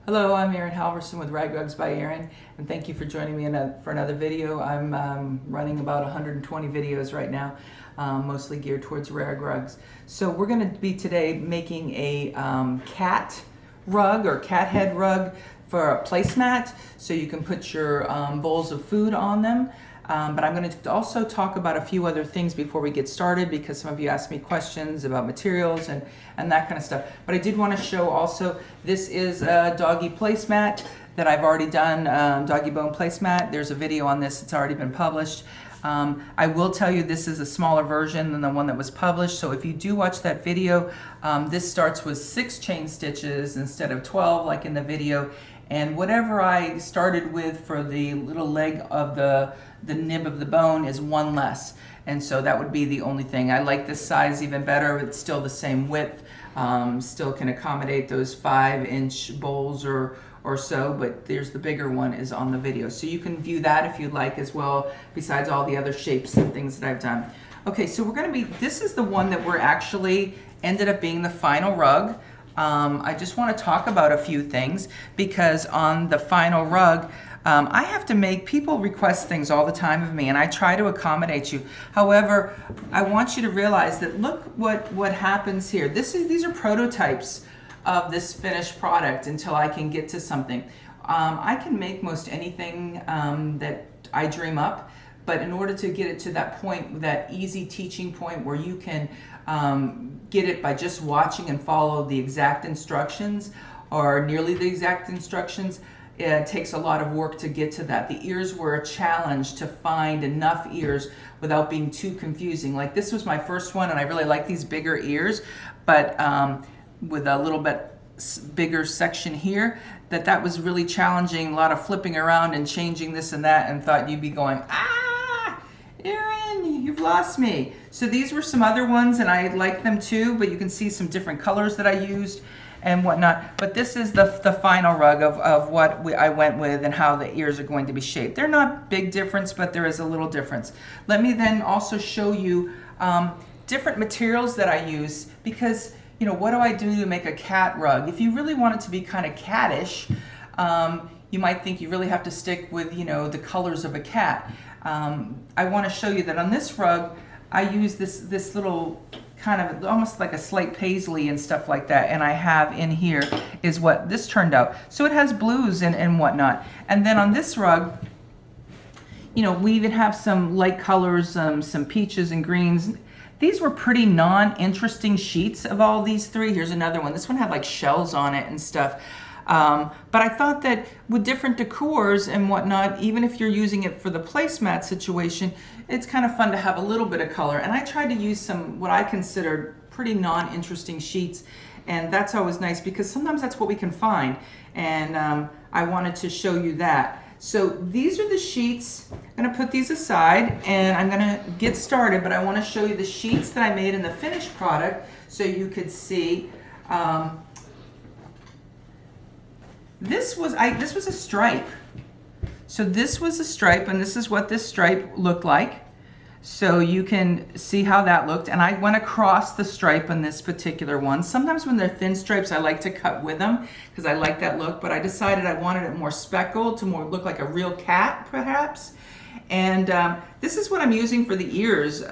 Hello, I'm Erin Halvorsen with Rag Rugs by Erin, and thank you for joining me for another video. I'm running about 120 videos right now, mostly geared towards rag rugs. So we're going to be today making a cat rug or cat head rug for a placemat, so you can put your bowls of food on them. But I'm going to also talk about a few other things before we get started, because some of you asked me questions about materials and that kind of stuff. But I did want to show also, this is a doggy placemat that I've already done, doggy bone placemat. There's a video on this, it's already been published. I will tell you this is a smaller version than the one that was published, so if you do watch that video, this starts with 6 chain stitches instead of 12 like in the video. And whatever I started with for the little leg of the nib of the bone is 1 less. And so that would be the only thing. I like this size even better. It's still the same width. Still can accommodate those 5-inch bowls or so, but there's the bigger one is on the video. So you can view that if you'd like as well, besides all the other shapes and things that I've done. Okay, so this is the one that we're actually ended up being the final rug. I just want to talk about a few things, because on the final rug, I have to people request things all the time of me, and I try to accommodate you. However, I want you to realize that look what happens here. These are prototypes of this finished product until I can get to something. I can make most anything that I dream up, but in order to get it to that point, that easy teaching point where you can get it by just watching and follow the exact instructions or nearly the exact instructions, it takes a lot of work to get to that. The ears were a challenge to find enough ears without being too confusing. Like this was my first one, and I really like these bigger ears, but with a little bit bigger section here, that was really challenging. A lot of flipping around and changing this and that, and thought you'd be going, Erin, you've lost me. So these were some other ones, and I like them too, but you can see some different colors that I used and whatnot. But this is the final rug of what I went with and how the ears are going to be shaped. They're not big difference, but there is a little difference. Let me then also show you different materials that I use, because you know, what do I do to make a cat rug? If you really want it to be kind of cattish, you might think you really have to stick with, you know, the colors of a cat. I want to show you that on this rug, I use this little kind of almost like a slate paisley and stuff like that, and I have in here is what this turned out. So it has blues and whatnot. And then on this rug, you know, we even have some light colors, some peaches and greens. These were pretty non-interesting sheets of all these 3. Here's another one. This one had like shells on it and stuff. But I thought that with different decors and whatnot, even if you're using it for the placemat situation, it's kind of fun to have a little bit of color. And I tried to use some what I considered pretty non-interesting sheets, and that's always nice because sometimes that's what we can find. And I wanted to show you that. So these are the sheets. I'm going to put these aside and I'm going to get started, but I want to show you the sheets that I made in the finished product so you could see. This was a stripe. So this was a stripe, and this is what this stripe looked like. So you can see how that looked, and I went across the stripe on this particular one. Sometimes when they're thin stripes, I like to cut with them because I like that look, but I decided I wanted it more speckled to more look like a real cat, perhaps. And this is what I'm using for the ears.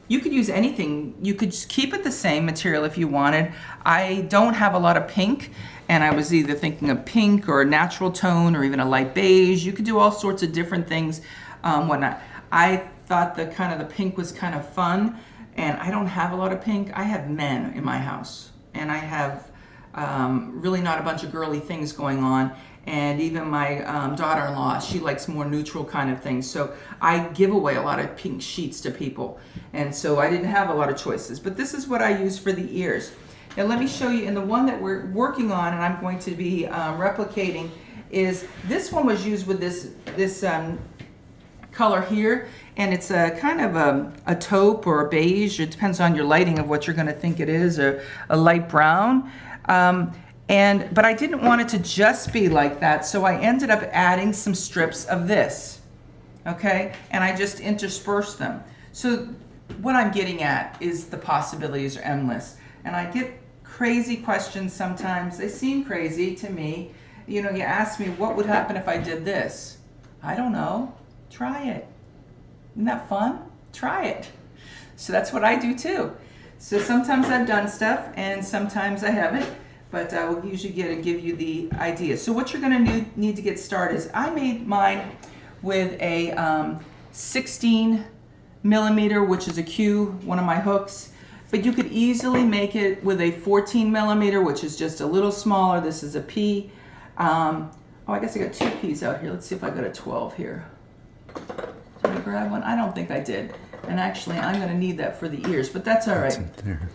You could use anything. You could just keep it the same material if you wanted. I don't have a lot of pink, and I was either thinking of pink or a natural tone or even a light beige. You could do all sorts of different things, whatnot. I thought the pink was kind of fun, and I don't have a lot of pink. I have men in my house, and I have really not a bunch of girly things going on. And even my daughter-in-law, she likes more neutral kind of things. So I give away a lot of pink sheets to people. And so I didn't have a lot of choices. But this is what I use for the ears. Now let me show you, in the one that we're working on and I'm going to be replicating, is this one was used with this color here. And it's a kind of a taupe or a beige. It depends on your lighting of what you're going to think it is, or a light brown. But I didn't want it to just be like that, so I ended up adding some strips of this, okay? And I just interspersed them. So what I'm getting at is the possibilities are endless. And I get crazy questions sometimes. They seem crazy to me. you know, you ask me what would happen if I did this. I don't know. Try it. Isn't that fun? Try it. So that's what I do too. So sometimes I've done stuff and sometimes I haven't, but I will usually give you the idea. So what you're going to need to get started is I made mine with a 16 millimeter, which is a Q, one of my hooks, but you could easily make it with a 14 millimeter, which is just a little smaller. This is a P. Oh, I guess I got two P's out here. Let's see if I got a 12 here. Did I grab one? I don't think I did. And actually, I'm going to need that for the ears, but that's all right. That's it there.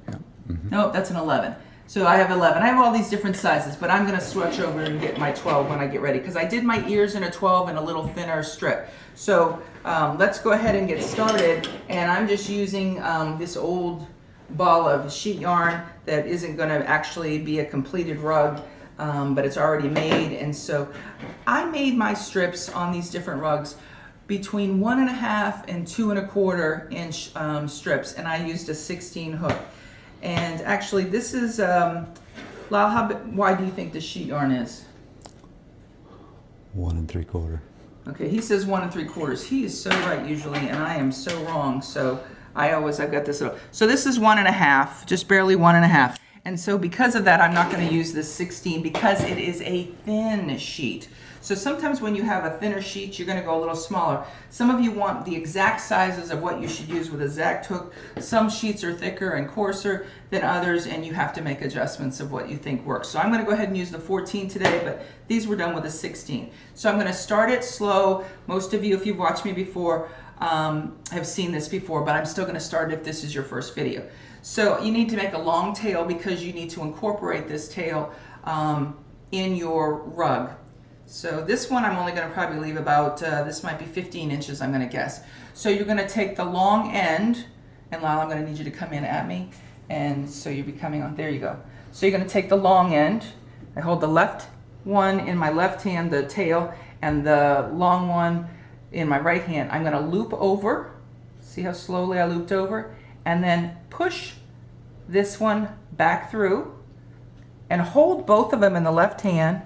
Yeah. Mm-hmm. Nope, that's an 11. So I have 11. I have all these different sizes, but I'm going to switch over and get my 12 when I get ready, because I did my ears in a 12 and a little thinner strip. So let's go ahead and get started. And I'm just using this old ball of sheet yarn that isn't going to actually be a completed rug, but it's already made. And so I made my strips on these different rugs between 1.5 and 2 1/4 inch strips, and I used a 16 hook. And actually, this is Lyle. Why do you think the sheet yarn is? 1 3/4. Okay, he says 1 3/4. He is so right usually, and I am so wrong. So I've got this little. So this is 1.5, just barely 1.5. And so because of that, I'm not going to use this 16 because it is a thin sheet. So sometimes when you have a thinner sheet, you're going to go a little smaller. Some of you want the exact sizes of what you should use with a exact hook. Some sheets are thicker and coarser than others, and you have to make adjustments of what you think works. So I'm going to go ahead and use the 14 today, but these were done with a 16. So I'm going to start it slow. Most of you, if you've watched me before, have seen this before, but I'm still going to start it if this is your first video. So you need to make a long tail because you need to incorporate this tail in your rug. So this one I'm only going to probably leave about, this might be 15 inches, I'm going to guess. So you're going to take the long end, and Lyle, I'm going to need you to come in at me, and so you'll be coming on, there you go. So you're going to take the long end, I hold the left one in my left hand, the tail, and the long one in my right hand. I'm going to loop over, see how slowly I looped over, and then push this one back through, and hold both of them in the left hand,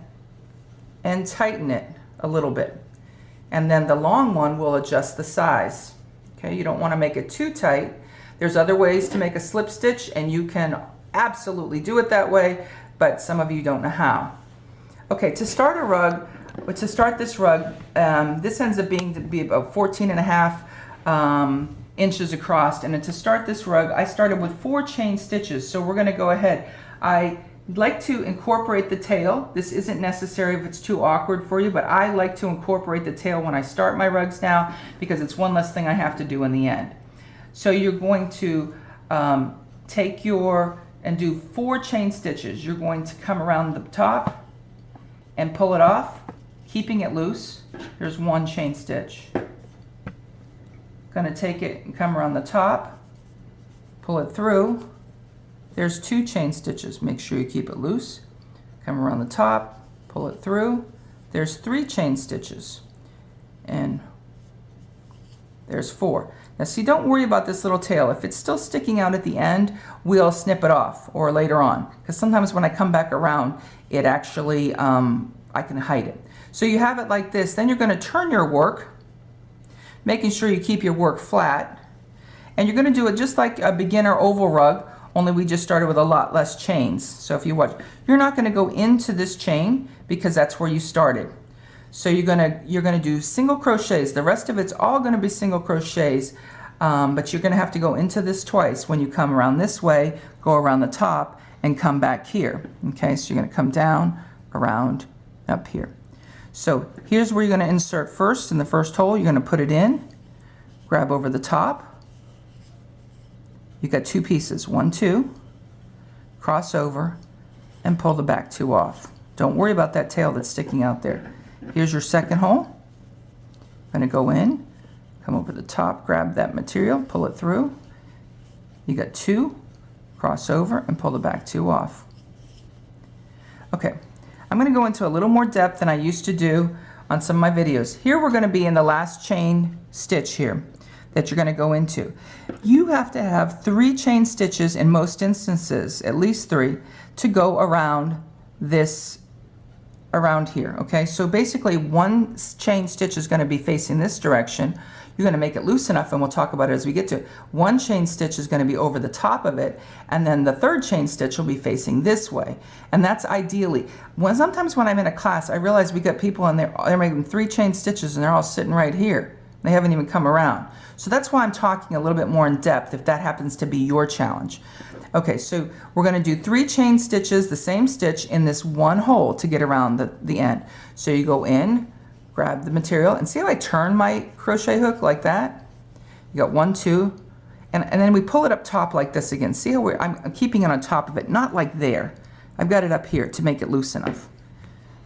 and tighten it a little bit. And then the long one will adjust the size. Okay, you don't want to make it too tight. There's other ways to make a slip stitch, and you can absolutely do it that way, but some of you don't know how. Okay, to start a rug, but to start this rug, this ends up being to be about 14.5 inches across, and to start this rug, I started with 4 chain stitches. So we're going to go ahead. I like to incorporate the tail. This isn't necessary if it's too awkward for you, but I like to incorporate the tail when I start my rugs now because it's one less thing I have to do in the end. So you're going to take and do 4 chain stitches. You're going to come around the top and pull it off, keeping it loose. There's 1 chain stitch. Going to take it and come around the top, pull it through. There's 2 chain stitches. Make sure you keep it loose. Come around the top, pull it through. There's 3 chain stitches. And there's 4. Now see, don't worry about this little tail. If it's still sticking out at the end, we'll snip it off or later on. Because sometimes when I come back around, it actually, I can hide it. So you have it like this. Then you're going to turn your work, making sure you keep your work flat. And you're going to do it just like a beginner oval rug, only we just started with a lot less chains. So if you watch, you're not going to go into this chain because that's where you started. So you're gonna do single crochets. The rest of it's all going to be single crochets, but you're going to have to go into this twice. When you come around this way, go around the top and come back here. Okay, so you're going to come down, around, up here. So here's where you're going to insert first. In the first hole, you're going to put it in, grab over the top. You've got 2 pieces, 1, 2, cross over, and pull the back 2 off. Don't worry about that tail that's sticking out there. Here's your second hole. I'm going to go in, come over the top, grab that material, pull it through. You got 2, cross over, and pull the back 2 off. Okay, I'm going to go into a little more depth than I used to do on some of my videos. Here we're going to be in the last chain stitch here that you're going to go into. You have to have 3 chain stitches in most instances, at least 3, to go around this around here, okay? So basically one chain stitch is going to be facing this direction. You're going to make it loose enough, and we'll talk about it as we get to it. One chain stitch is going to be over the top of it, and then the third chain stitch will be facing this way. And that's ideally. Sometimes when I'm in a class, I realize we got people and they're making 3 chain stitches and they're all sitting right here. They haven't even come around. So that's why I'm talking a little bit more in depth if that happens to be your challenge. Okay, so we're going to do 3 chain stitches, the same stitch in this one hole to get around the end. So you go in, grab the material, and see how I turn my crochet hook like that? You got 1, 2, and then we pull it up top like this again. See how I'm keeping it on top of it, not like there. I've got it up here to make it loose enough.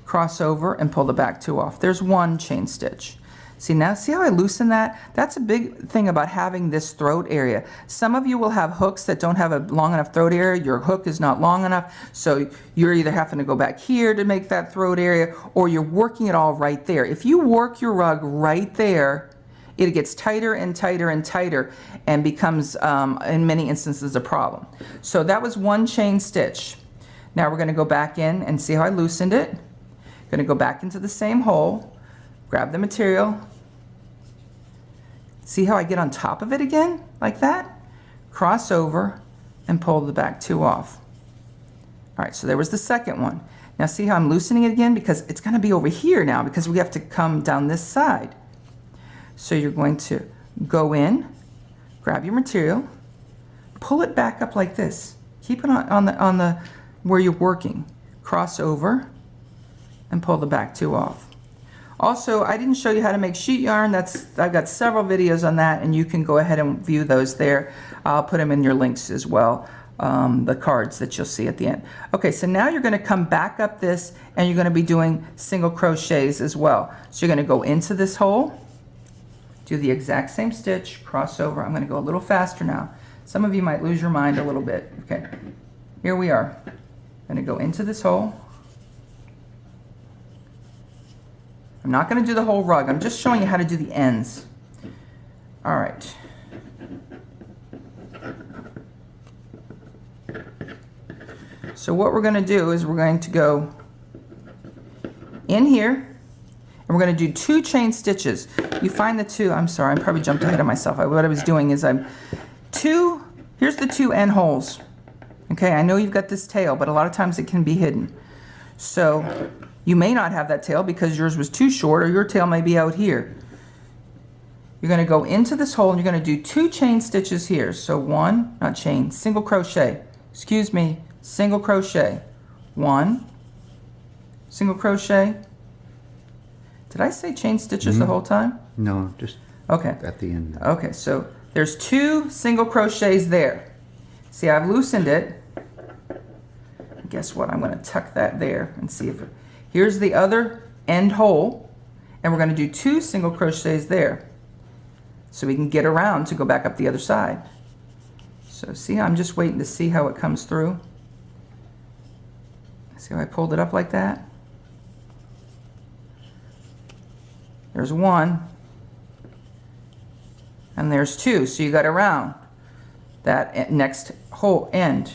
Cross over and pull the back 2 off. There's 1 chain stitch. See now, see how I loosen that? That's a big thing about having this throat area. Some of you will have hooks that don't have a long enough throat area. Your hook is not long enough, so you're either having to go back here to make that throat area, or you're working it all right there. If you work your rug right there, it gets tighter and tighter and tighter and becomes, in many instances, a problem. So that was 1 chain stitch. Now we're going to go back in and see how I loosened it. Going to go back into the same hole, grab the material. See how I get on top of it again, like that? Cross over and pull the back 2 off. All right, so there was the second one. Now see how I'm loosening it again? Because it's going to be over here now because we have to come down this side. So you're going to go in, grab your material, pull it back up like this. Keep it on the where you're working. Cross over and pull the back 2 off. Also, I didn't show you how to make sheet yarn. I've got several videos on that, and you can go ahead and view those there. I'll put them in your links as well, the cards that you'll see at the end. Okay, so now you're going to come back up this, and you're going to be doing single crochets as well. So you're going to go into this hole, do the exact same stitch, cross over. I'm going to go a little faster now. Some of you might lose your mind a little bit. Okay, here we are. I'm going to go into this hole. I'm not going to do the whole rug. I'm just showing you how to do the ends. All right. So what we're going to do is we're going to go in here, and we're going to do 2 chain stitches. You find the 2. I'm sorry, I probably jumped ahead of myself. What I was doing is here's the 2 end holes. Okay, I know you've got this tail, but a lot of times it can be hidden. So you may not have that tail because yours was too short, or your tail may be out here. You're going to go into this hole and you're going to do 2 chain stitches here. So 1, not chain, single crochet. Excuse me, single crochet. 1, single crochet. Did I say chain stitches the whole time? No, just okay. At the end. Okay, so there's 2 single crochets there. See, I've loosened it. Guess what? I'm going to tuck that there and see if it... Here's the other end hole, and we're going to do 2 single crochets there so we can get around to go back up the other side. So see, I'm just waiting to see how it comes through. See how I pulled it up like that? There's 1, and there's 2, so you got around that next whole end.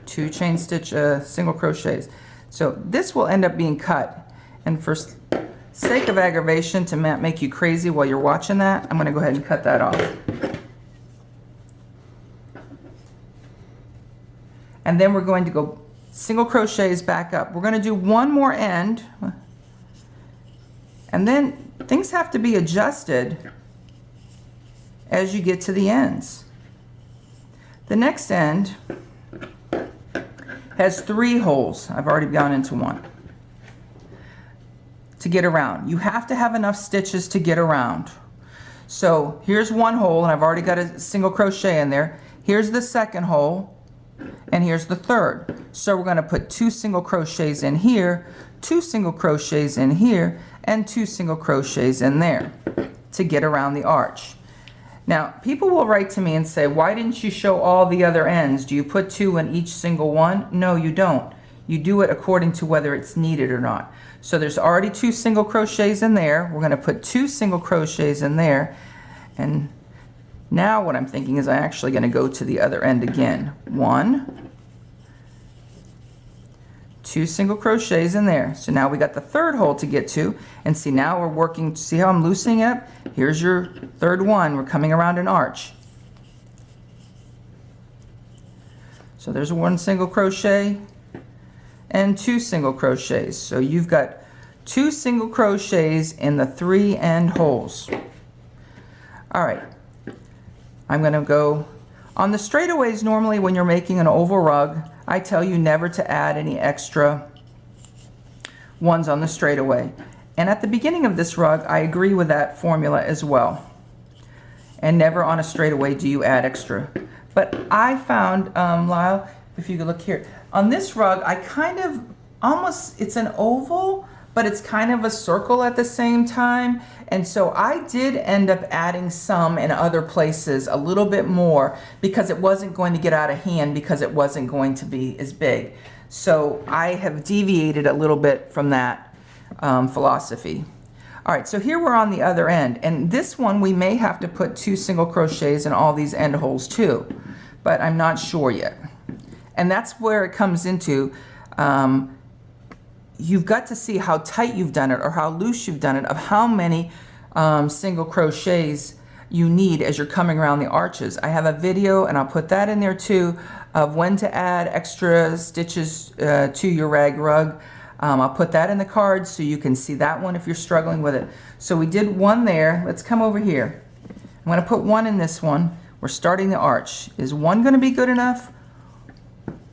2 chain stitch single crochets. So this will end up being cut, and for sake of aggravation, to make you crazy while you're watching that, I'm going to go ahead and cut that off. And then we're going to go single crochets back up. We're going to do 1 more end, and then things have to be adjusted as you get to the ends. The next end has 3 holes. I've already gone into 1 to get around. You have to have enough stitches to get around. So here's 1 hole, and I've already got a single crochet in there. Here's the second hole, and here's the third. So we're going to put 2 single crochets in here, 2 single crochets in here, and 2 single crochets in there to get around the arch. Now, people will write to me and say, why didn't you show all the other ends? Do you put 2 in each single one? No, you don't. You do it according to whether it's needed or not. So there's already 2 single crochets in there. We're going to put 2 single crochets in there. And now what I'm thinking is I'm actually going to go to the other end again. 1, 2 single crochets in there. So now we got the third hole to get to, and see now we're working, see how I'm loosening it? Here's your third one. We're coming around an arch. So there's 1 single crochet and 2 single crochets. So you've got 2 single crochets in the 3 end holes. All right, I'm going to go on the straightaways. Normally when you're making an oval rug, I tell you never to add any extra ones on the straightaway. And at the beginning of this rug, I agree with that formula as well. And never on a straightaway do you add extra. But I found, Lyle, if you could look here, on this rug, I kind of almost, it's an oval, but it's kind of a circle at the same time. And so I did end up adding some in other places, a little bit more, because it wasn't going to get out of hand, because it wasn't going to be as big. So I have deviated a little bit from that philosophy. All right, so here we're on the other end, and this one we may have to put 2 single crochets in all these end holes too, but I'm not sure yet. And that's where it comes into, you've got to see how tight you've done it or how loose you've done it, of how many single crochets you need as you're coming around the arches. I have a video, and I'll put that in there too, of when to add extra stitches to your rag rug. I'll put that in the cards so you can see that one if you're struggling with it. So we did 1 there. Let's come over here. I'm going to put 1 in this one. We're starting the arch. Is 1 going to be good enough?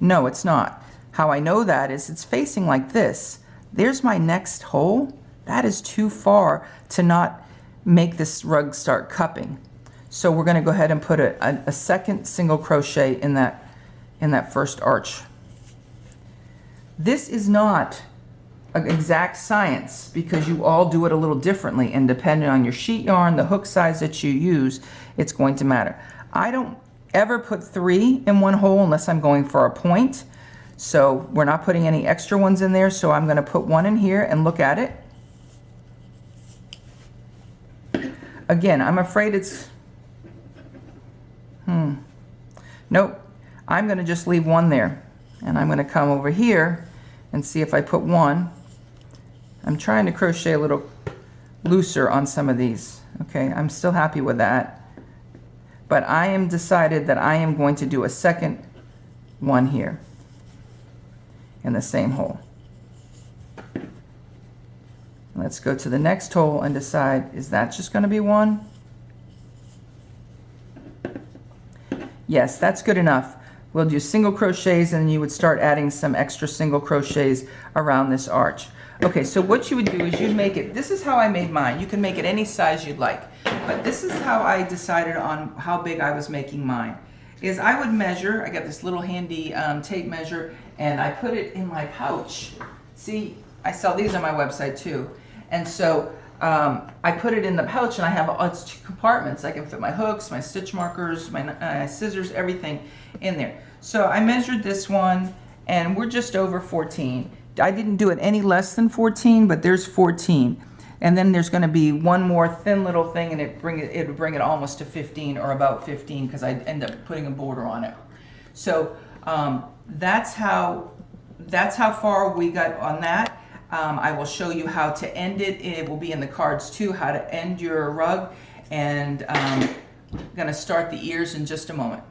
No, it's not. How I know that is it's facing like this. There's my next hole. That is too far to not make this rug start cupping. So we're going to go ahead and put a second single crochet in that first arch. This is not an exact science, because you all do it a little differently, and depending on your sheet yarn, the hook size that you use, it's going to matter. I don't ever put 3 in one hole unless I'm going for a point. So we're not putting any extra ones in there, so I'm going to put 1 in here and look at it. Again, I'm afraid it's, nope. I'm going to just leave 1 there, and I'm going to come over here and see if I put 1. I'm trying to crochet a little looser on some of these. Okay, I'm still happy with that. But I am decided that I am going to do a second one here in the same hole. Let's go to the next hole and decide, is that just going to be 1? Yes, that's good enough. We'll do single crochets, and then you would start adding some extra single crochets around this arch. Okay, so what you would do is you'd make it, this is how I made mine. You can make it any size you'd like, but this is how I decided on how big I was making mine. Is I would measure, I got this little handy tape measure, and I put it in my pouch. See, I sell these on my website too. And so I put it in the pouch, and I have it's 2 compartments. I can fit my hooks, my stitch markers, my scissors, everything in there. So I measured this one, and we're just over 14. I didn't do it any less than 14, but there's 14. And then there's going to be 1 more thin little thing, and it would bring it almost to 15, or about 15, because I'd end up putting a border on it. So that's how far we got on that. I will show you how to end it. It will be in the cards too, how to end your rug. And I'm going to start the ears in just a moment.